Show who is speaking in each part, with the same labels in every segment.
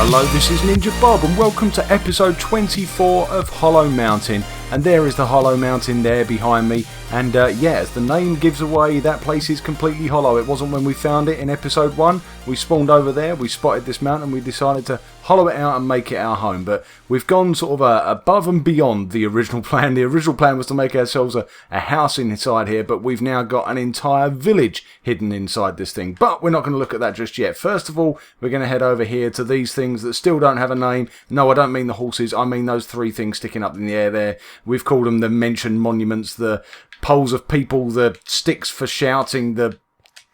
Speaker 1: Hello, this is NinjaBob and welcome to episode 24 of Hollow Mountain. And there is the Hollow Mountain there behind me. And yeah, as the name gives away, that place is completely hollow. It wasn't when we found it in episode 1. We spawned over there, we spotted this mountain, we decided to hollow it out and make it our home. But we've gone sort of above and beyond the original plan. The original plan was to make ourselves a house inside here, but we've now got an entire village hidden inside this thing. But we're not going to look at that just yet. First of all, we're going to head over here to these things that still don't have a name. No, I don't mean the horses, I mean those three things sticking up in the air there. We've called them the mentioned monuments, the poles of people, the sticks for shouting, the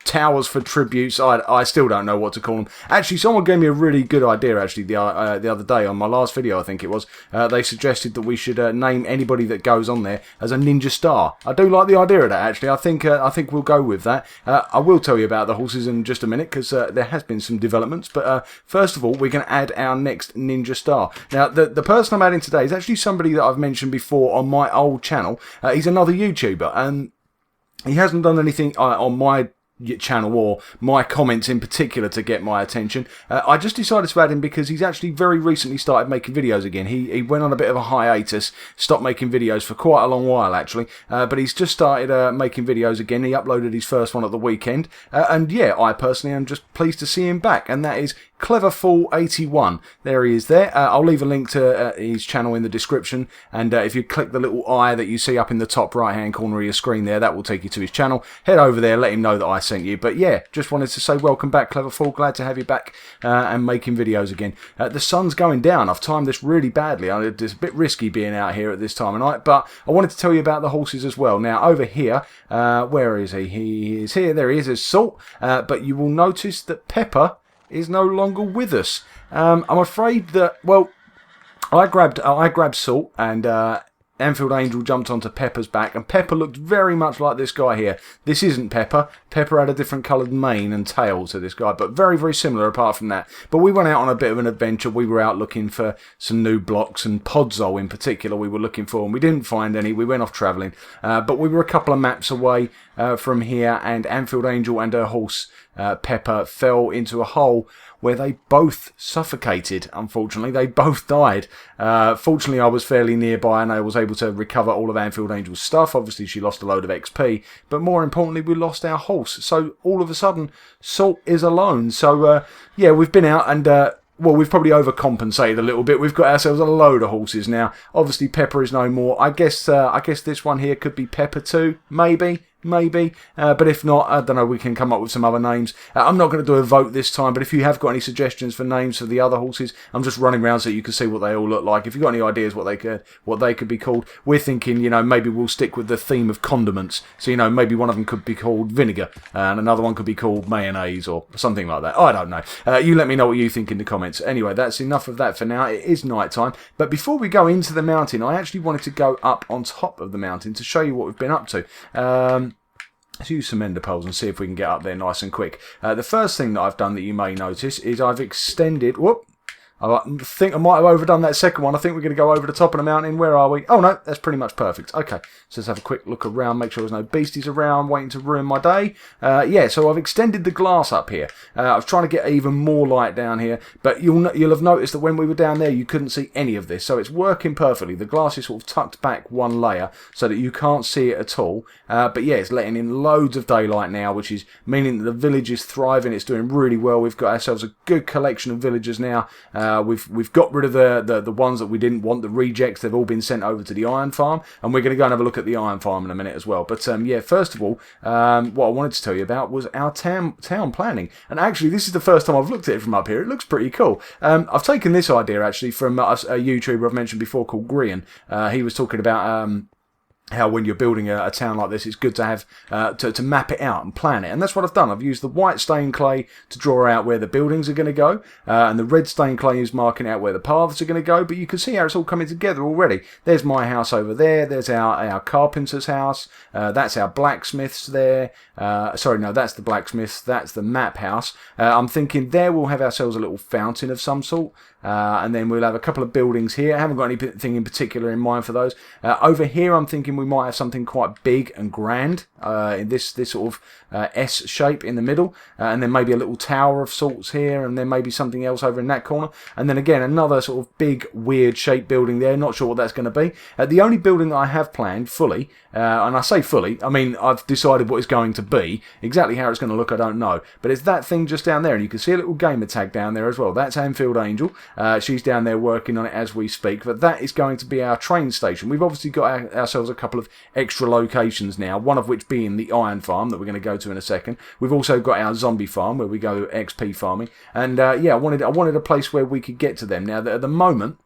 Speaker 1: towers for tributes. I still don't know what to call them. Actually, someone gave me a really good idea actually the other day on my last video, I think it was. They suggested that we should name anybody that goes on there as a ninja star. I do like the idea of that actually. I think we'll go with that. I will tell you about the horses in just a minute because there has been some developments. But first of all, we're going to add our next ninja star. Now, the person I'm adding today is actually somebody that I've mentioned before on my old channel. He's another YouTuber and he hasn't done anything on my channel or my comments in particular to get my attention. I just decided to add him because he's actually very recently started making videos again. He went on a bit of a hiatus, stopped making videos for quite a long while actually, but he's just started making videos again. He uploaded his first one at the weekend, and yeah, I personally am just pleased to see him back, and that is Cleverfool81. There he is there. I'll leave a link to his channel in the description, and if you click the little eye that you see up in the top right hand corner of your screen there, that will take you to his channel. Head over there, let him know that I sent you. But yeah, just wanted to say welcome back, Cleverfool. Glad to have you back and making videos again. The sun's going down. I've timed this really badly. It's a bit risky being out here at this time of night, but I wanted to tell you about the horses as well. Now over here, where is he? He is here. There he is. There's Salt, but you will notice that Pepper is no longer with us. I'm afraid that, well, I grabbed Salt and AnfieldAngel jumped onto Pepper's back, and Pepper looked very much like this guy here. This isn't Pepper. Pepper had a different coloured mane and tail to this guy, but very, very similar apart from that. But we went out on a bit of an adventure. We were out looking for some new blocks, and Podzol in particular we were looking for, and we didn't find any. We went off travelling, but we were a couple of maps away from here, and AnfieldAngel and her horse Pepper fell into a hole where they both suffocated. Unfortunately, they both died. Fortunately, I was fairly nearby and I was able to recover all of AnfieldAngel's stuff. Obviously, she lost a load of XP, but more importantly, we lost our horse. So all of a sudden, Salt is alone. So yeah, we've been out and well, we've probably overcompensated a little bit. We've got ourselves a load of horses now. Obviously, Pepper is no more. I guess this one here could be Pepper 2, maybe. But if not, I don't know, we can come up with some other names. I'm not going to do a vote this time, but if you have got any suggestions for names for the other horses, I'm just running around so you can see what they all look like. If you've got any ideas what they could be called, we're thinking, you know, maybe we'll stick with the theme of condiments. So, you know, maybe one of them could be called vinegar, and another one could be called mayonnaise or something like that. I don't know. You let me know what you think in the comments. Anyway, that's enough of that for now. It is night time. But before we go into the mountain, I actually wanted to go up on top of the mountain to show you what we've been up to. Let's use some ender pearls and see if we can get up there nice and quick. The first thing that I've done that you may notice is I've extended... Whoop! I think I might have overdone that second one. I think we're going to go over the top of the mountain. Where are we? Oh no, that's pretty much perfect. Okay, so let's have a quick look around, make sure there's no beasties around waiting to ruin my day. Yeah, so I've extended the glass up here. I was trying to get even more light down here, but you'll have noticed that when we were down there, you couldn't see any of this. So it's working perfectly. The glass is sort of tucked back one layer so that you can't see it at all. But yeah, it's letting in loads of daylight now, which is meaning that the village is thriving. It's doing really well. We've got ourselves a good collection of villagers now. We've got rid of the ones that we didn't want, the rejects. They've all been sent over to the iron farm, and we're going to go and have a look at the iron farm in a minute as well. But yeah, first of all, what I wanted to tell you about was our town planning. And actually, this is the first time I've looked at it from up here. It looks pretty cool. I've taken this idea actually from a YouTuber I've mentioned before called Grian. He was talking about how when you're building a town like this, it's good to have to map it out and plan it, and that's what I've done. I've used the white stained clay to draw out where the buildings are going to go, and the red stained clay is marking out where the paths are going to go. But you can see how it's all coming together already. There's my house over there. There's our carpenter's house. That's our blacksmith's there. Sorry, no, that's the blacksmith's. That's the map house. I'm thinking there we'll have ourselves a little fountain of some sort. And then we'll have a couple of buildings here. I haven't got anything in particular in mind for those. Over here I'm thinking we might have something quite big and grand in this sort of S shape in the middle, and then maybe a little tower of sorts here, and then maybe something else over in that corner, and then again another sort of big weird shaped building there. Not sure what that's going to be. The only building that I have planned fully, and I say fully, I mean I've decided what it's going to be. Exactly how it's going to look I don't know, but it's that thing just down there, and you can see a little gamer tag down there as well. That's AnfieldAngel. She's down there working on it as we speak, but that is going to be our train station. We've obviously got ourselves a couple of extra locations now, one of which being the iron farm that we're going to go to in a second. We've also got our zombie farm where we go XP farming, and yeah, I wanted a place where we could get to them. Now at the moment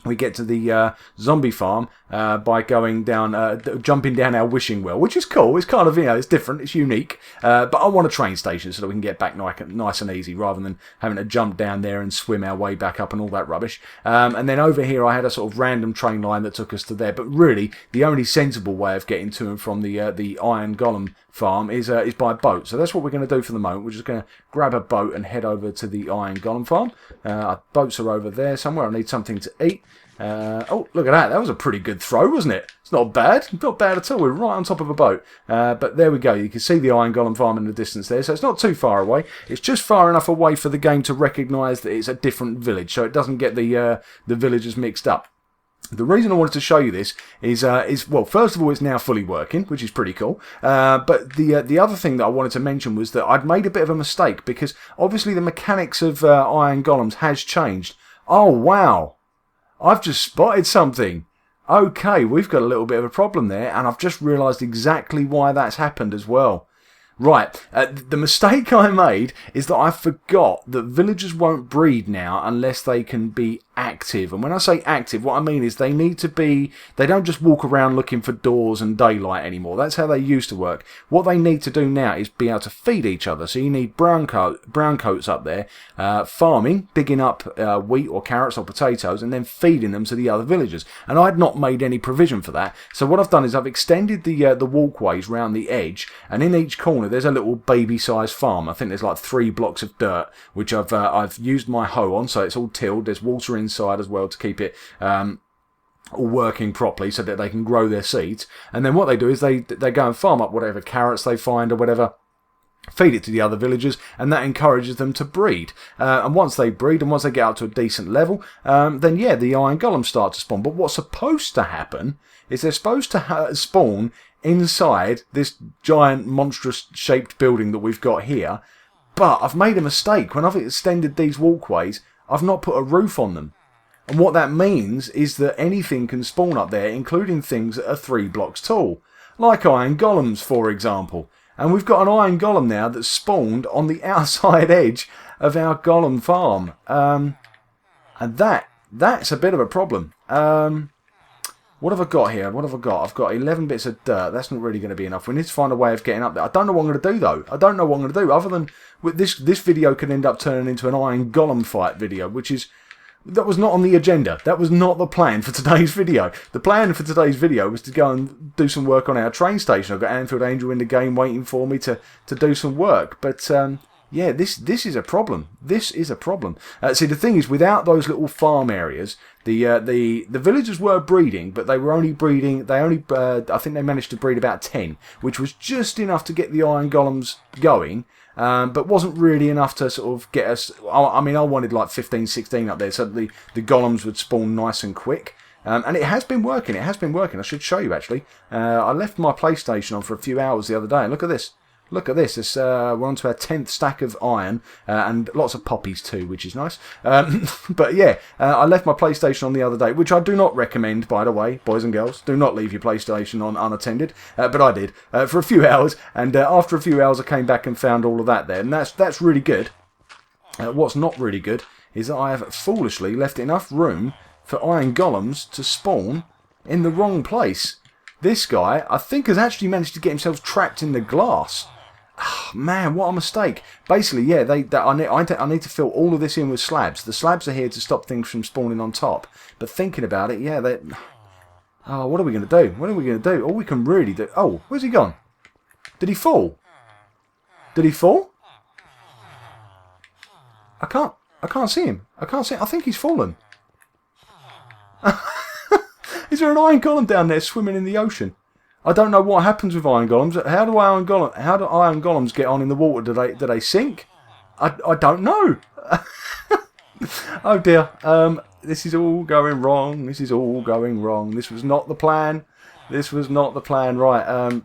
Speaker 1: we get to the zombie farm by going down, jumping down our wishing well, which is cool. It's kind of, it's different, it's unique. But I want a train station so that we can get back nice and easy rather than having to jump down there and swim our way back up and all that rubbish. And then over here I had a sort of random train line that took us to there. But really, the only sensible way of getting to and from the Iron Golem farm is by boat. So that's what we're going to do for the moment. We're just going to grab a boat and head over to the Iron Golem farm. Our boats are over there somewhere. I need something to eat. Oh, look at that. That was a pretty good throw, wasn't it? It's not bad. Not bad at all. We're right on top of a boat. But there we go. You can see the Iron Golem farm in the distance there. So it's not too far away. It's just far enough away for the game to recognise that it's a different village. So it doesn't get the villagers mixed up. The reason I wanted to show you this is well, first of all, it's now fully working, which is pretty cool. But the other thing that I wanted to mention was that I'd made a bit of a mistake, because obviously the mechanics of Iron Golems has changed. Oh, wow. I've just spotted something. Okay, we've got a little bit of a problem there, and I've just realised exactly why that's happened as well. Right, the mistake I made is that I forgot that villagers won't breed now unless they can be active. And when I say active, what I mean is they need to be, they don't just walk around looking for doors and daylight anymore. That's how they used to work. What they need to do now is be able to feed each other. So you need brown coats up there, farming, digging up wheat or carrots or potatoes, and then feeding them to the other villagers. And I'd not made any provision for that. So what I've done is I've extended the walkways round the edge, and in each corner there's a little baby-sized farm. I think there's like 3 blocks of dirt, which I've used my hoe on, so it's all tilled. There's water inside as well to keep it all working properly so that they can grow their seeds. And then what they do is they go and farm up whatever carrots they find or whatever, feed it to the other villagers, and that encourages them to breed. And once they breed and once they get up to a decent level, then yeah, the Iron Golems start to spawn. But what's supposed to happen is they're supposed to spawn inside this giant monstrous shaped building that we've got here. But I've made a mistake. When I've extended these walkways, I've not put a roof on them. And what that means is that anything can spawn up there, including things that are 3 blocks tall. Like Iron Golems, for example. And we've got an Iron Golem now that's spawned on the outside edge of our Golem farm. And that's a bit of a problem. What have I got here? What have I got? I've got 11 bits of dirt. That's not really going to be enough. We need to find a way of getting up there. I don't know what I'm going to do, though. I don't know what I'm going to do. Other than this video could end up turning into an Iron Golem fight video, which is... That was not on the agenda. That was not the plan for today's video. The plan for today's video was to go and do some work on our train station. I've got AnfieldAngel in the game waiting for me to do some work. But... yeah, this is a problem. This is a problem. See, the thing is, without those little farm areas, the villagers were breeding, but they were only breeding. I think they managed to breed about 10, which was just enough to get the Iron Golems going, but wasn't really enough to sort of get us. I mean, I wanted like 15, 16 up there, so the Golems would spawn nice and quick. And it has been working. It has been working. I should show you actually. I left my PlayStation on for a few hours the other day, and look at this. Look at this. It's, we're on to our 10th stack of iron, and lots of poppies too, which is nice. But yeah, I left my PlayStation on the other day, which I do not recommend, by the way, boys and girls. Do not leave your PlayStation on unattended. But I did, for a few hours, and after a few hours I came back and found all of that there, and that's really good. What's not really good is that I have foolishly left enough room for Iron Golems to spawn in the wrong place. This guy, I think, has actually managed to get himself trapped in the glass. Oh, man, what a mistake. Basically, yeah, I need to fill all of this in with slabs. The slabs are here to stop things from spawning on top. But thinking about it, yeah, oh, what are we going to do? What are we going to do? All we can really do... Oh, where's he gone? Did he fall? Did he fall? I can't see him. I can't see him. I think he's fallen. Is there an Iron Golem down there swimming in the ocean? I don't know what happens with iron golems. How do iron golems get on in the water? Do they sink? I don't know. Oh dear. This is all going wrong. This is all going wrong. This was not the plan. This was not the plan. Right.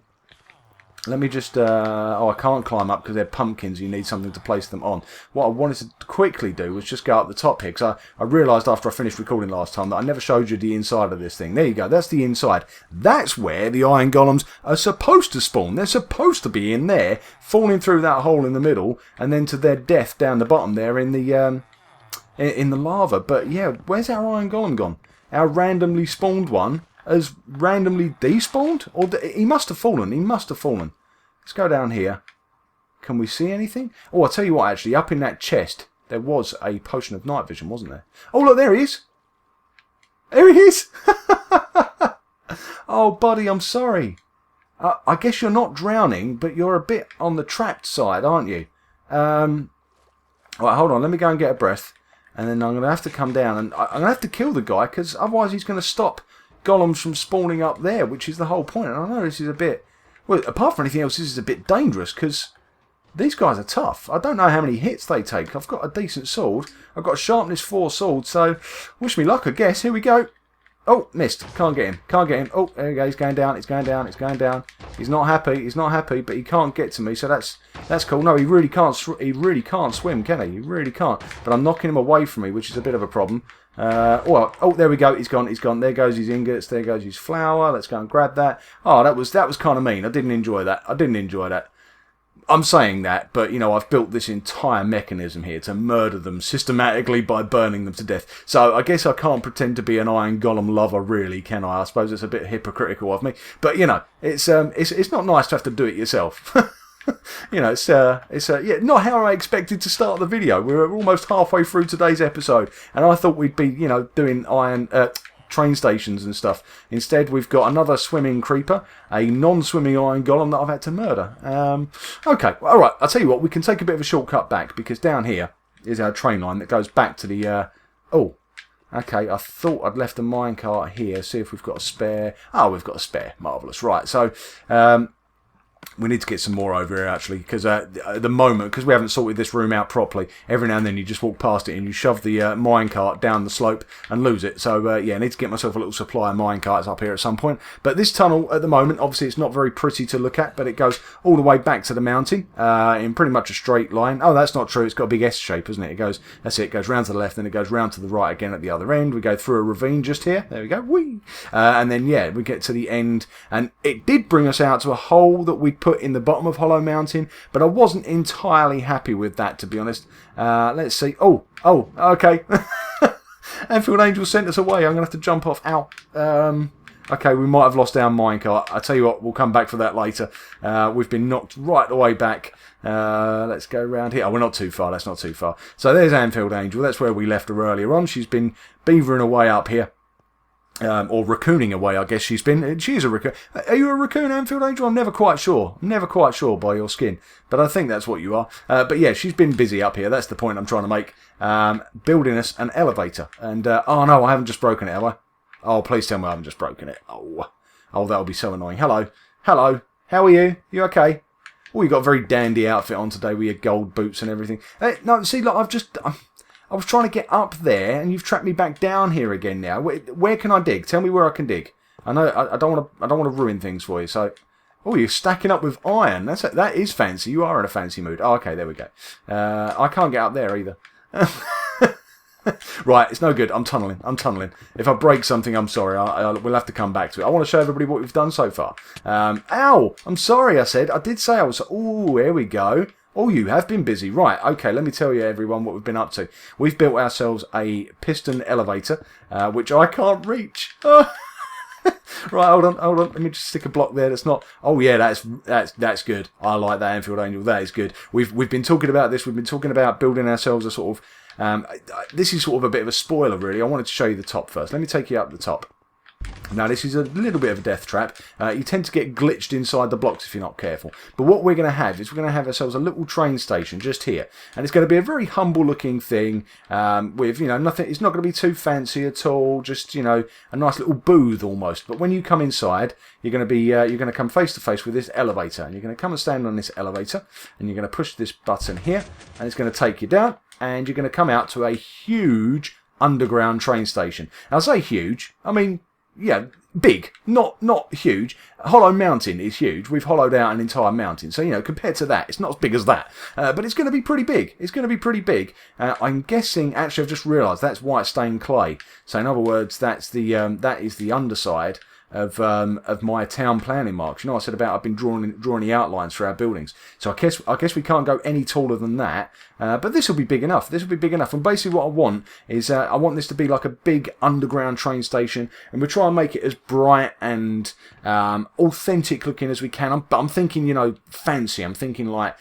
Speaker 1: Let me just... oh, I can't climb up because they're pumpkins. You need something to place them on. What I wanted to quickly do was just go up the top here. Because I realised after I finished recording last time that I never showed you the inside of this thing. There you go. That's the inside. That's where the iron golems are supposed to spawn. They're supposed to be in there, falling through that hole in the middle, and then to their death down the bottom there in the lava. But yeah, where's our iron golem gone? Our randomly spawned one has randomly despawned? Or he must have fallen. He must have fallen. Let's go down here. Can we see anything? Oh, I'll tell you what, actually. Up in that chest, there was a potion of night vision, wasn't there? Oh, look, there he is. There he is. Oh, buddy, I'm sorry. I guess you're not drowning, but you're a bit on the trapped side, aren't you? Right, hold on. Let me go and get a breath. And then I'm going to have to come down. And I'm going to have to kill the guy, because otherwise he's going to stop golems from spawning up there, which is the whole point. And I know this is a bit... Well, apart from anything else, this is a bit dangerous, because these guys are tough. I don't know how many hits they take. I've got a decent sword. I've got a sharpness 4 sword, so wish me luck, I guess. Here we go. Oh, missed. Can't get him. Can't get him. Oh, there we go. He's going down. It's going down. It's going down. He's not happy. He's not happy, but he can't get to me, so that's cool. No, he really can't. He really can't swim, can he? He really can't. But I'm knocking him away from me, which is a bit of a problem. Oh, there we go. He's gone. He's gone. There goes his ingots. There goes his flour. Let's go and grab that. Oh, that was kind of mean. I didn't enjoy that. I didn't enjoy that. I'm saying that, but, you know, I've built this entire mechanism here to murder them systematically by burning them to death. So I guess I can't pretend to be an iron golem lover, really, can I? I suppose it's a bit hypocritical of me. But, you know, it's not nice to have to do it yourself. You know, yeah, not how I expected to start the video. We're almost halfway through today's episode, and I thought we'd be, you know, doing train stations and stuff. Instead, we've got another swimming creeper, a non-swimming iron golem that I've had to murder. Okay, all right. I'll tell you what. We can take a bit of a shortcut back, because down here is our train line that goes back to the. Oh, okay. I thought I'd left a minecart here. See if we've got a spare. Oh, we've got a spare. Marvelous. Right. So. We need to get some more over here, actually, because at the moment, because we haven't sorted this room out properly, every now and then you just walk past it and you shove the minecart down the slope and lose it. So, yeah, I need to get myself a little supply of minecarts up here at some point. But this tunnel, at the moment, obviously it's not very pretty to look at, but it goes all the way back to the mountain in pretty much a straight line. Oh, that's not true. It's got a big S shape, isn't it? That's it. It goes round to the left, then it goes round to the right again at the other end. We go through a ravine just here. There we go. Whee! And then, yeah, we get to the end. And it did bring us out to a hole that we put in the bottom of Hollow Mountain, but I wasn't entirely happy with that, to be honest. Let's see. Oh, okay. AnfieldAngel sent us away. I'm going to have to jump off. Ow. Okay, we might have lost our minecart. I'll tell you what, we'll come back for that later. We've been knocked right the way back. Let's go round here. Oh, we're not too far. That's not too far. So there's AnfieldAngel. That's where we left her earlier on. She's been beavering away up here. Or raccooning away, I guess she's been. She is a raccoon. Are you a raccoon, AnfieldAngel? I'm never quite sure. I'm never quite sure by your skin. But I think that's what you are. But yeah, she's been busy up here. That's the point I'm trying to make. Building us an elevator. And, oh no, I haven't just broken it, have I? Oh, please tell me I haven't just broken it. Oh, that'll be so annoying. Hello. Hello. How are you? You okay? Oh, you got a very dandy outfit on today with your gold boots and everything. Hey, no, see, look, I was trying to get up there, and you've tracked me back down here again now. Where can I dig? Tell me where I can dig. I know I don't want to ruin things for you. So, oh, you're stacking up with iron. That is fancy. You are in a fancy mood. Oh, okay, there we go. I can't get up there either. Right, it's no good. I'm tunneling. If I break something, I'm sorry. We'll have to come back to it. I want to show everybody what we've done so far. Ow! I'm sorry. I did say I was. Oh, here we go. Oh, you have been busy. Right, okay, let me tell you, everyone, what we've been up to. We've built ourselves a piston elevator, which I can't reach. Right, hold on. Let me just stick a block there that's not... Oh, yeah, that's good. I like that, AnfieldAngel. That is good. We've been talking about this. We've been talking about building ourselves a sort of... this is sort of a bit of a spoiler, really. I wanted to show you the top first. Let me take you up the top. Now this is a little bit of a death trap. You tend to get glitched inside the blocks if you're not careful. But what we're going to have is we're going to have ourselves a little train station just here. And it's going to be a very humble looking thing with, you know, nothing. It's not going to be too fancy at all. Just, you know, a nice little booth almost. But when you come inside, you're going to be, you're going to come face to face with this elevator. And you're going to come and stand on this elevator. And you're going to push this button here. And it's going to take you down. And you're going to come out to a huge underground train station. Now I say huge, I mean, yeah, big, not huge. Hollow Mountain is huge. We've hollowed out an entire mountain. So, you know, compared to that, it's not as big as that. But it's going to be pretty big. It's going to be pretty big. I'm guessing, actually, I've just realised that's white stained clay. So, in other words, that's the that is the underside of my town planning marks. You know, I said about I've been drawing the outlines for our buildings. So I guess we can't go any taller than that. But this will be big enough. This will be big enough. And basically what I want is I want this to be like a big underground train station, and we try and make it as bright and authentic looking as we can. But I'm thinking, you know, fancy. I'm thinking like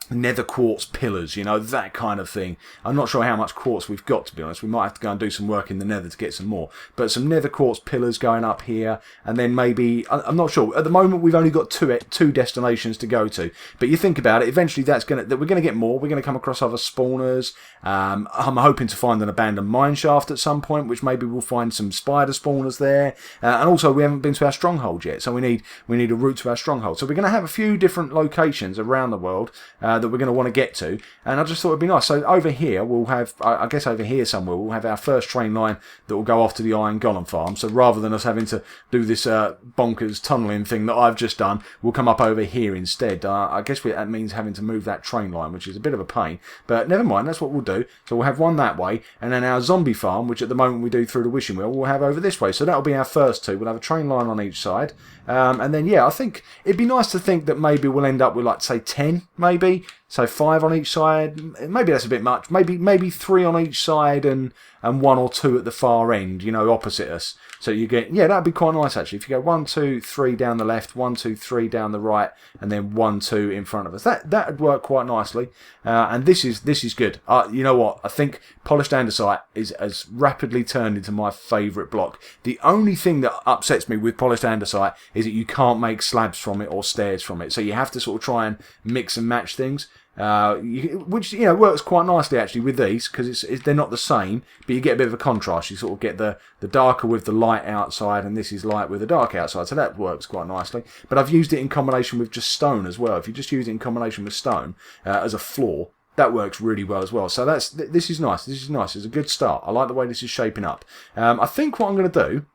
Speaker 1: nether quartz pillars, you know, that kind of thing. I'm not sure how much quartz we've got, to be honest. We might have to go and do some work in the nether to get some more. But some nether quartz pillars going up here, and then maybe, I'm not sure. At the moment, we've only got two destinations to go to. But you think about it, eventually we're going to get more. We're going to come across other spawners. I'm hoping to find an abandoned mine shaft at some point, which maybe we'll find some spider spawners there. And also, we haven't been to our stronghold yet, so we need a route to our stronghold. So we're going to have a few different locations around the world that we're going to want to get to, and I just thought it'd be nice. So over here we'll have, I guess over here somewhere, we'll have our first train line that will go off to the Iron Golem farm. So rather than us having to do this bonkers tunnelling thing that I've just done, we'll come up over here instead. I guess that means having to move that train line, which is a bit of a pain, but never mind, that's what we'll do. So we'll have one that way, and then our zombie farm, which at the moment we do through the wishing wheel, we'll have over this way. So that'll be our first two. We'll have a train line on each side, and then yeah, I think it'd be nice to think that maybe we'll end up with, like, say 10 maybe. So 5 on each side. Maybe that's a bit much. Maybe 3 on each side and 1 or 2 at the far end, you know, opposite us. So you get, yeah, that'd be quite nice actually. If you go 1, 2, 3 down the left, 1, 2, 3 down the right, and then 1, 2 in front of us. That'd work quite nicely. And this is good. You know what? I think polished andesite has rapidly turned into my favourite block. The only thing that upsets me with polished andesite is that you can't make slabs from it or stairs from it. So you have to sort of try and mix and match things. Which, you know, works quite nicely actually with these, because they're not the same, but you get a bit of a contrast. You sort of get the darker with the light outside, and this is light with the dark outside, so that works quite nicely. But I've used it in combination with just stone as well. If you just use it in combination with stone as a floor, that works really well as well. So this is nice. This is nice. It's a good start. I like the way this is shaping up. I think what I'm going to do,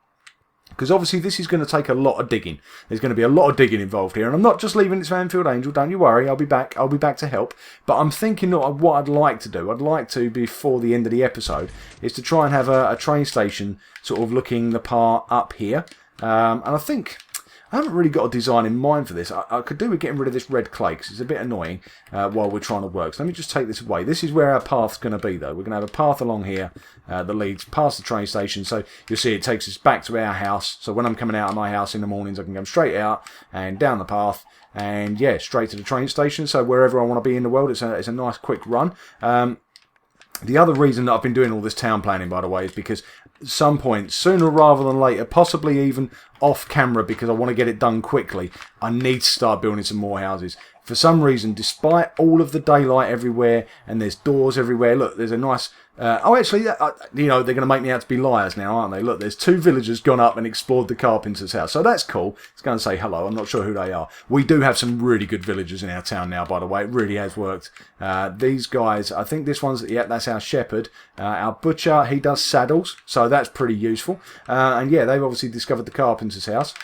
Speaker 1: because obviously this is going to take a lot of digging. There's going to be a lot of digging involved here, and I'm not just leaving it to AnfieldAngel. Don't you worry, I'll be back. I'll be back to help. But I'm thinking that what I'd like to do, I'd like to, before the end of the episode, is to try and have a train station sort of looking the part up here. And I think I haven't really got a design in mind for this. I could do with getting rid of this red clay, because it's a bit annoying while we're trying to work. So let me just take this away. This is where our path's going to be, though. We're going to have a path along here that leads past the train station. So you'll see it takes us back to our house. So when I'm coming out of my house in the mornings, I can come straight out and down the path. And yeah, straight to the train station. So wherever I want to be in the world, it's a nice quick run. The other reason that I've been doing all this town planning, by the way, is because at some point, sooner rather than later, possibly even off camera, because I want to get it done quickly, I need to start building some more houses. For some reason, despite all of the daylight everywhere, and there's doors everywhere, look, there's a nice... you know, they're going to make me out to be liars now, aren't they? Look, there's 2 villagers gone up and explored the carpenter's house. So that's cool. Let's go and say hello. I'm not sure who they are. We do have some really good villagers in our town now, by the way. It really has worked. These guys, I think this one's... Yeah, that's our shepherd. Our butcher, he does saddles. So that's pretty useful. And yeah, they've obviously discovered the carpenter's house.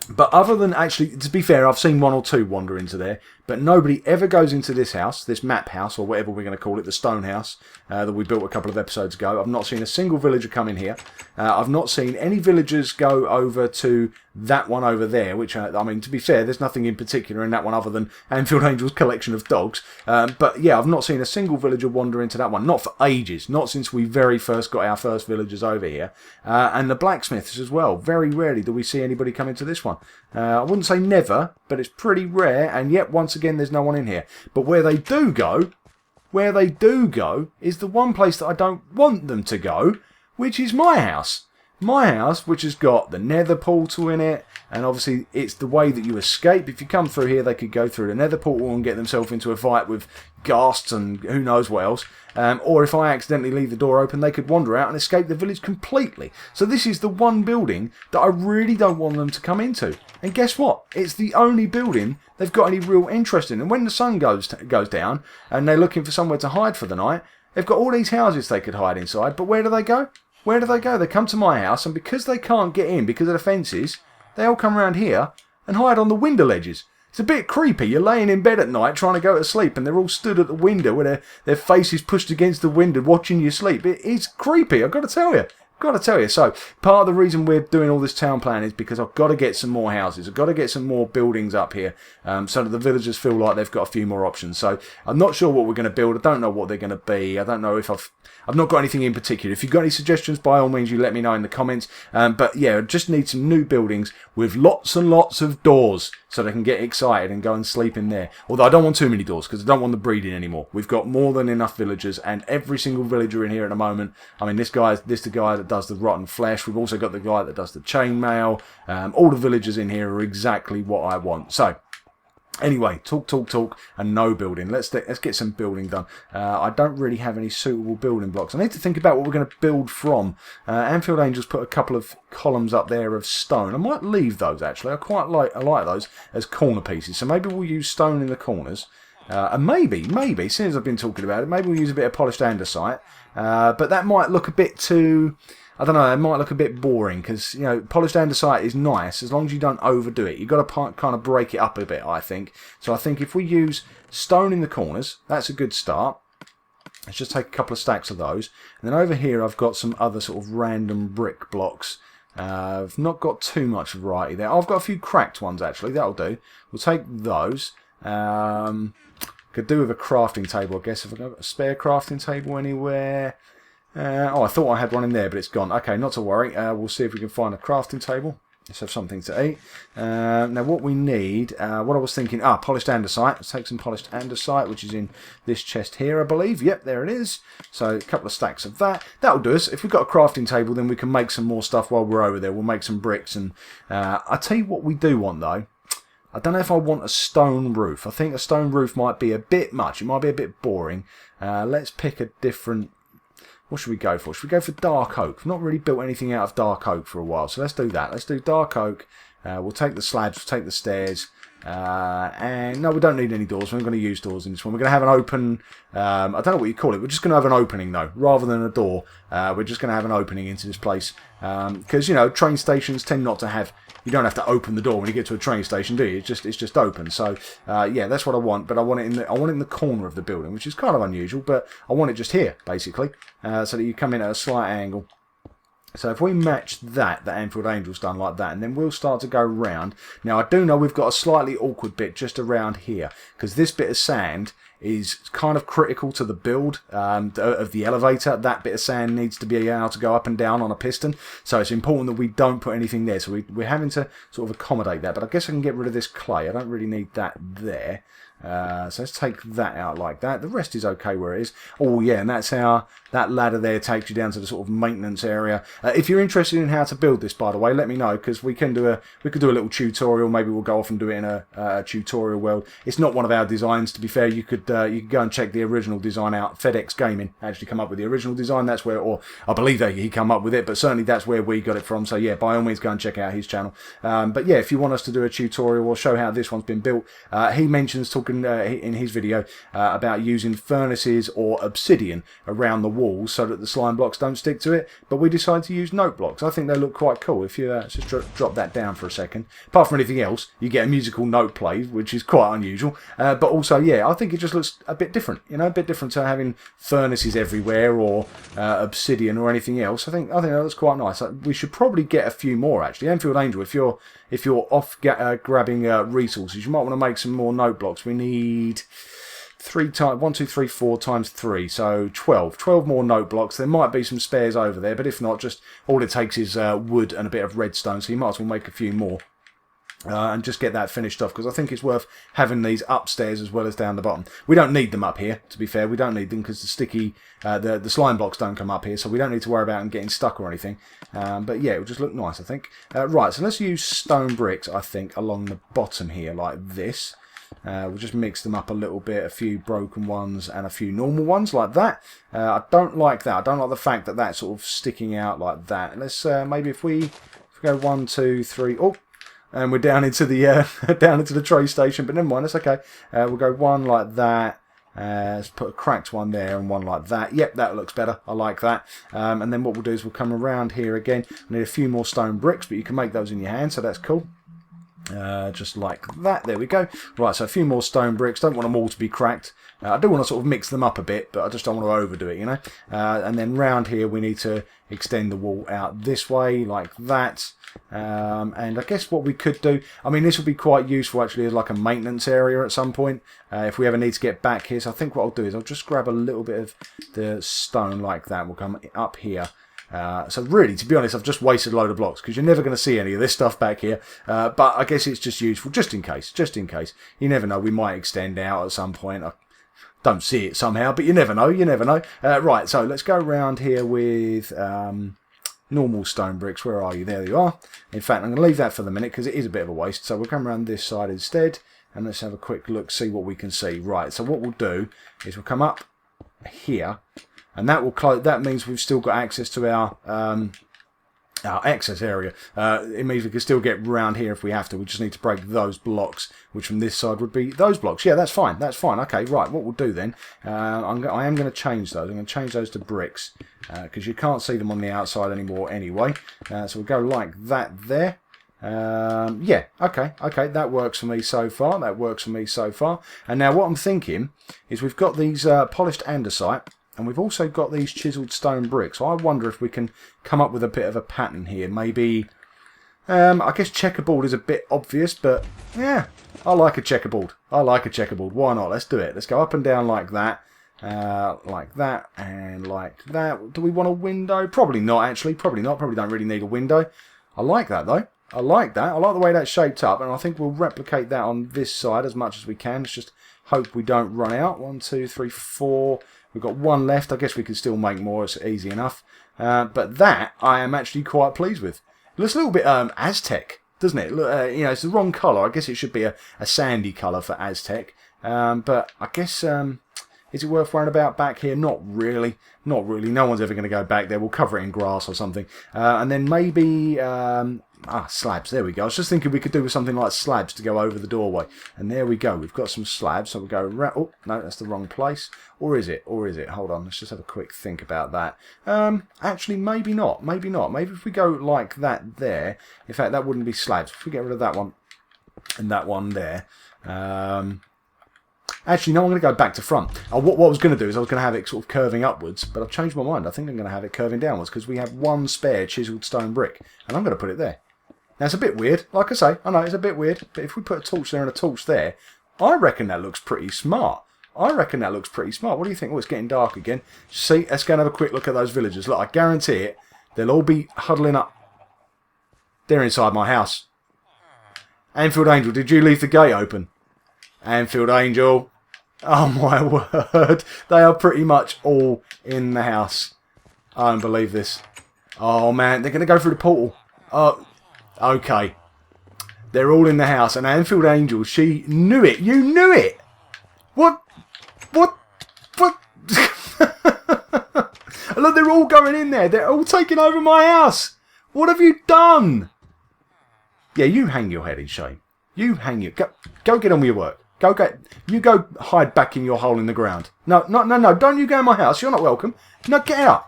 Speaker 1: But other than, actually, to be fair, I've seen 1 or 2 wander into there, but nobody ever goes into this house, this map house, or whatever we're going to call it, the stone house that we built a couple of episodes ago. I've not seen a single villager come in here. I've not seen any villagers go over to that one over there, which, I mean, to be fair, there's nothing in particular in that one other than AnfieldAngel's collection of dogs. But yeah, I've not seen a single villager wander into that one. Not for ages. Not since we very first got our first villagers over here. And the blacksmiths as well. Very rarely do we see anybody come into this one. I wouldn't say never, but it's pretty rare, and yet once again there's no one in here. But where they do go is the one place that I don't want them to go, which is my house. My house, which has got the nether portal in it, and obviously it's the way that you escape. If you come through here, they could go through the nether portal and get themselves into a fight with ghasts and who knows what else. Or if I accidentally leave the door open, they could wander out and escape the village completely. So this is the one building that I really don't want them to come into. And guess what? It's the only building they've got any real interest in. And when the sun goes down and they're looking for somewhere to hide for the night, they've got all these houses they could hide inside. But where do they go? Where do they go? They come to my house, and because they can't get in because of the fences, they all come around here and hide on the window ledges. It's a bit creepy. You're laying in bed at night trying to go to sleep, and they're all stood at the window with their faces pushed against the window watching you sleep. It's creepy, I've got to tell you. So part of the reason we're doing all this town plan is because I've got to get some more houses. I've got to get some more buildings up here so that the villagers feel like they've got a few more options. So I'm not sure what we're going to build. I don't know what they're going to be. I don't know if I've not got anything in particular. If you've got any suggestions, by all means, you let me know in the comments. But yeah, I just need some new buildings with lots and lots of doors so they can get excited and go and sleep in there. Although I don't want too many doors because I don't want the breeding anymore. We've got more than enough villagers, and every single villager in here at the moment. I mean, this the guy that does the rotten flesh. We've also got the guy that does the chainmail. All the villagers in here are exactly what I want. So anyway, talk, and no building. Let's get some building done. I don't really have any suitable building blocks. I need to think about what we're going to build from. AnfieldAngel's put a couple of columns up there of stone. I might leave those actually. I like those as corner pieces. So maybe we'll use stone in the corners. And maybe, seeing as I've been talking about it, maybe we'll use a bit of polished andesite. But that might look a bit too... I don't know, it might look a bit boring because, you know, polished andesite is nice as long as you don't overdo it. You've got to kind of break it up a bit, I think. So I think if we use stone in the corners, that's a good start. Let's just take a couple of stacks of those. And then over here I've got some other sort of random brick blocks. I've not got too much variety there. I've got a few cracked ones actually, that'll do. We'll take those. Could do with a crafting table, I guess. If I've got a spare crafting table anywhere... I thought I had one in there, but it's gone. Okay, not to worry. We'll see if we can find a crafting table. Let's have something to eat. Now, what we need, what I was thinking, polished andesite. Let's take some polished andesite, which is in this chest here, I believe. Yep, there it is. So, a couple of stacks of that. That'll do us. If we've got a crafting table, then we can make some more stuff while we're over there. We'll make some bricks. And I'll tell you what we do want, though. I don't know if I want a stone roof. I think a stone roof might be a bit much. It might be a bit boring. Let's pick a different... What should we go for? Should we go for dark oak? I've not really built anything out of dark oak for a while, so let's do that. Let's do dark oak. We'll take the slabs, we'll take the stairs. And no, we don't need any doors. We're not going to use doors in this one. We're going to have an open... I don't know what you call it. We're just going to have an opening, though, rather than a door. We're just going to have an opening into this place. Because, you know, train stations tend not to have... You don't have to open the door when you get to a train station, do you? It's just open. So yeah, that's what I want. But I want it in the corner of the building, which is kind of unusual. But I want it just here, basically, so that you come in at a slight angle. So if we match that AnfieldAngel's done like that, and then we'll start to go round. Now I do know we've got a slightly awkward bit just around here, because this bit of sand is kind of critical to the build of the elevator. That bit of sand needs to be able to go up and down on a piston, so it's important that we don't put anything there. So we're having to sort of accommodate that, but I guess I can get rid of this clay. I don't really need that there. So let's take that out like that. The rest is okay where it is. Oh yeah, and that's how that ladder there takes you down to the sort of maintenance area. If you're interested in how to build this, by the way, let me know, because we could do a little tutorial. Maybe we'll go off and do it in a tutorial world. It's not one of our designs, to be fair. You could go and check the original design out. FedEx Gaming actually come up with the original design. That's where, or I believe that he come up with it, but certainly that's where we got it from. So yeah, by all means, go and check out his channel. But yeah, if you want us to do a tutorial or show how this one's been built, he mentions talking in his video about using furnaces or obsidian around the walls so that the slime blocks don't stick to it, but we decided to use note blocks. I think they look quite cool. If you just drop that down for a second, apart from anything else, you get a musical note played, which is quite unusual, but also yeah, I think it just looks a bit different, you know, a bit different to having furnaces everywhere or obsidian or anything else. I think that looks quite nice. We should probably get a few more actually. AnfieldAngel, if you're off grabbing resources, you might want to make some more note blocks. We need 4 times 3, so 12 more note blocks. There might be some spares over there, but if not, just all it takes is wood and a bit of redstone, so you might as well make a few more. and just get that finished off, because I think it's worth having these upstairs as well as down the bottom. We don't need them up here, to be fair. We don't need them because the sticky, the slime blocks don't come up here, so we don't need to worry about them getting stuck or anything. But yeah, it'll just look nice, I think. Right, so let's use stone bricks, I think, along the bottom here, like this. We'll just mix them up a little bit, a few broken ones and a few normal ones like that. I don't like that. I don't like the fact that that's sort of sticking out like that. Let's maybe if we go 1, 2, 3, oh, and we're down into the down into the tray station, but never mind, that's okay. We'll go one like that. Let's put a cracked one there and one like that. Yep, that looks better. I like that. And then what we'll do is we'll come around here again. We need a few more stone bricks, but you can make those in your hand, so that's cool. Just like that. There we go. Right, so a few more stone bricks. Don't want them all to be cracked. I do want to sort of mix them up a bit, but I just don't want to overdo it, you know. And then round here we need to extend the wall out this way, like that. And I guess what we could do, I mean, this would be quite useful actually as like a maintenance area at some point, if we ever need to get back here. So I think what I'll do is I'll just grab a little bit of the stone like that. We'll come up here. So really, to be honest, I've just wasted a load of blocks because you're never going to see any of this stuff back here. But I guess it's just useful, just in case. Just in case. You never know, we might extend out at some point. I don't see it somehow, but you never know, you never know. Right, so let's go around here with normal stone bricks. Where are you? There you are. In fact, I'm going to leave that for the minute because it is a bit of a waste. So we'll come around this side instead. And let's have a quick look, see what we can see. Right, so what we'll do is we'll come up here. And that will close. That means we've still got access to our access area. It means we can still get round here if we have to. We just need to break those blocks, which from this side would be those blocks. Yeah, that's fine. That's fine. Okay, right. What we'll do then, I am going to change those. I'm going to change those to bricks because you can't see them on the outside anymore anyway. So we'll go like that there. Yeah, okay, that works for me so far. That works for me so far. And now what I'm thinking is we've got these polished andesite. And we've also got these chiselled stone bricks. So I wonder if we can come up with a bit of a pattern here. Maybe, I guess checkerboard is a bit obvious, but yeah, I like a checkerboard. I like a checkerboard. Why not? Let's do it. Let's go up and down like that, and like that. Do we want a window? Probably not, actually. Probably not. Probably don't really need a window. I like that, though. I like that. I like the way that's shaped up, and I think we'll replicate that on this side as much as we can. Let's just hope we don't run out. 1, 2, 3, 4... We've got one left. I guess we can still make more. It's easy enough. But that I am actually quite pleased with. It looks a little bit Aztec, doesn't it? Look, you know, it's the wrong colour. I guess it should be a sandy colour for Aztec. But I guess, is it worth worrying about back here? Not really. Not really. No one's ever going to go back there. We'll cover it in grass or something. And then maybe... slabs. There we go. I was just thinking we could do with something like slabs to go over the doorway. And there we go. We've got some slabs. So we'll go around. Oh, no, that's the wrong place. Or is it? Or is it? Hold on. Let's just have a quick think about that. Actually, maybe not. Maybe not. Maybe if we go like that there. In fact, that wouldn't be slabs. If we get rid of that one and that one there. Actually, no, I'm going to go back to front. What I was going to do is I was going to have it sort of curving upwards, but I've changed my mind. I think I'm going to have it curving downwards because we have one spare chiselled stone brick, and I'm going to put it there. Now, it's a bit weird. Like I say, I know it's a bit weird, but if we put a torch there and a torch there, I reckon that looks pretty smart. I reckon that looks pretty smart. What do you think? Oh, it's getting dark again. See, let's go and have a quick look at those villagers. Look, I guarantee it. They'll all be huddling up. They're inside my house. AnfieldAngel, did you leave the gate open? AnfieldAngel. Oh my word. They are pretty much all in the house. I don't believe this. Oh man, they're going to go through the portal. Oh, okay. They're all in the house. And AnfieldAngel, she knew it. You knew it. What? Look, they're all going in there. They're all taking over my house. What have you done? Yeah, you hang your head in shame. You hang your... Go get on with your work. You go hide back in your hole in the ground. No. Don't you go in my house. You're not welcome. No, get out.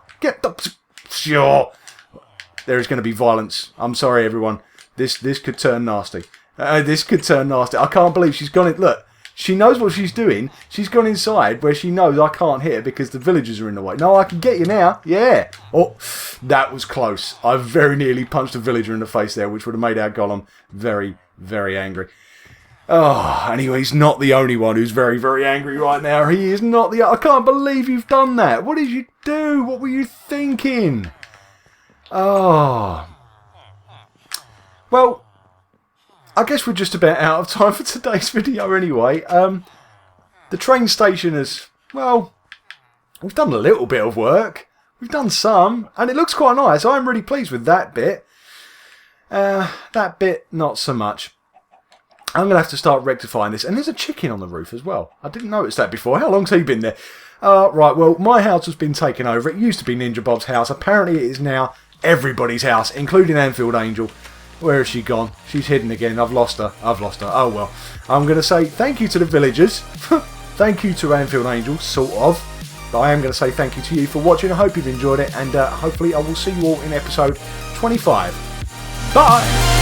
Speaker 1: Sure. There is going to be violence. I'm sorry, everyone. This could turn nasty. This could turn nasty. I can't believe she's gone in. Look, she knows what she's doing. She's gone inside where she knows I can't hit her because the villagers are in the way. No, I can get you now. Yeah. Oh, that was close. I very nearly punched a villager in the face there, which would have made our golem very, very angry. Oh, anyway, he's not the only one who's very, very angry right now. He is not the... I can't believe you've done that. What did you do? What were you thinking? Oh. Well, I guess we're just about out of time for today's video anyway. The train station is, well, we've done a little bit of work. We've done some, and it looks quite nice. I'm really pleased with that bit. That bit, not so much. I'm going to have to start rectifying this. And there's a chicken on the roof as well. I didn't notice that before. How long's he been there? Right, well, my house has been taken over. It used to be NinjaBob's house. Apparently it is now everybody's house, including AnfieldAngel. Where has she gone? She's hidden again. I've lost her. Oh well. I'm going to say thank you to the villagers. Thank you to AnfieldAngel, sort of. But I am going to say thank you to you for watching. I hope you've enjoyed it. And hopefully I will see you all in episode 25. Bye!